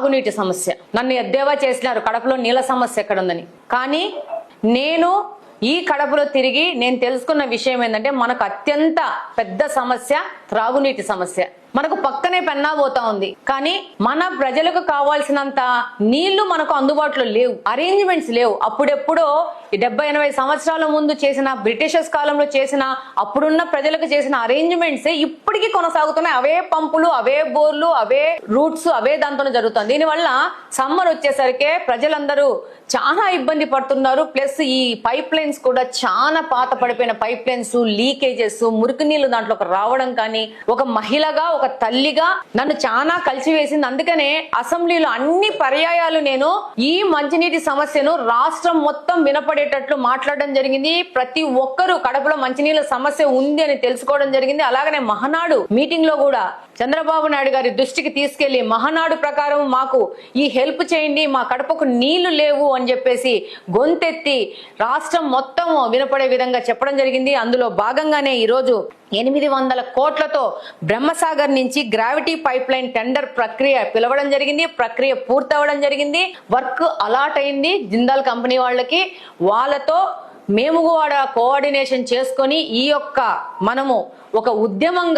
తాగునీటి సమస్య. నన్ను ఎద్దేవా చేసినారు కడపలో నీళ్ళ సమస్య ఎక్కడుందని. కానీ నేను ఈ కడపలో తిరిగి నేను తెలుసుకున్న విషయం ఏంటంటే మనకు అత్యంత పెద్ద సమస్య త్రాగునీటి సమస్య. మనకు పక్కనే పెన్నా పోతా ఉంది, కానీ మన ప్రజలకు కావాల్సినంత నీళ్లు మనకు అందుబాటులో లేవు, అరేంజ్మెంట్స్ లేవు. అప్పుడెప్పుడో 70-80 సంవత్సరాల ముందు చేసిన బ్రిటిషర్స్ కాలంలో చేసిన అప్పుడున్న ప్రజలకు చేసిన అరేంజ్మెంట్స్ ఇప్పటికీ కొనసాగుతున్నాయి. అవే పంపులు, అవే బోర్లు, అవే రూట్స్, అవే దాంతోనే జరుగుతుంది. దీనివల్ల సమ్మర్ వచ్చేసరికి ప్రజలందరూ చాలా ఇబ్బంది పడుతున్నారు. ప్లస్ ఈ పైప్ లైన్స్ కూడా చాలా పాత పడిపోయిన పైప్ లైన్స్, లీకేజెస్, మురికి నీళ్లు దాంట్లోకి రావడం కానీ ఒక మహిళగా ఒక తల్లిగా నన్ను చాలా కలిసివేసింది. అందుకనే అసెంబ్లీలో అన్ని పర్యాయాలు నేను ఈ మంచినీటి సమస్యను రాష్ట్రం మొత్తం వినపడేటట్లు మాట్లాడడం జరిగింది. ప్రతి ఒక్కరూ కడపలో మంచినీళ్ళ సమస్య ఉంది అని తెలుసుకోవడం జరిగింది. అలాగనే మహానాడు మీటింగ్ లో కూడా చంద్రబాబు నాయుడు గారి దృష్టికి తీసుకెళ్లి మహానాడు ప్రకారం మాకు ఈ హెల్ప్ చేయండి, మా కడపకు నీళ్లు లేవు అని చెప్పేసి గొంతెత్తి రాష్ట్రం మొత్తం వినపడే విధంగా చెప్పడం జరిగింది. అందులో భాగంగానే ఈరోజు 800 కోట్లతో బ్రహ్మసాగర్ నుంచి గ్రావిటీ పైప్ లైన్ టెండర్ ప్రక్రియ పిలవడం జరిగింది. ప్రక్రియ పూర్తవడం జరిగింది. వర్క్ అలాట్ అయింది జిందాల్ కంపెనీ వాళ్ళకి. వాళ్ళతో మేము కూడా కోఆర్డినేషన్ చేసుకొని ఈ యొక్క మనము ఒక ఉద్యమంగా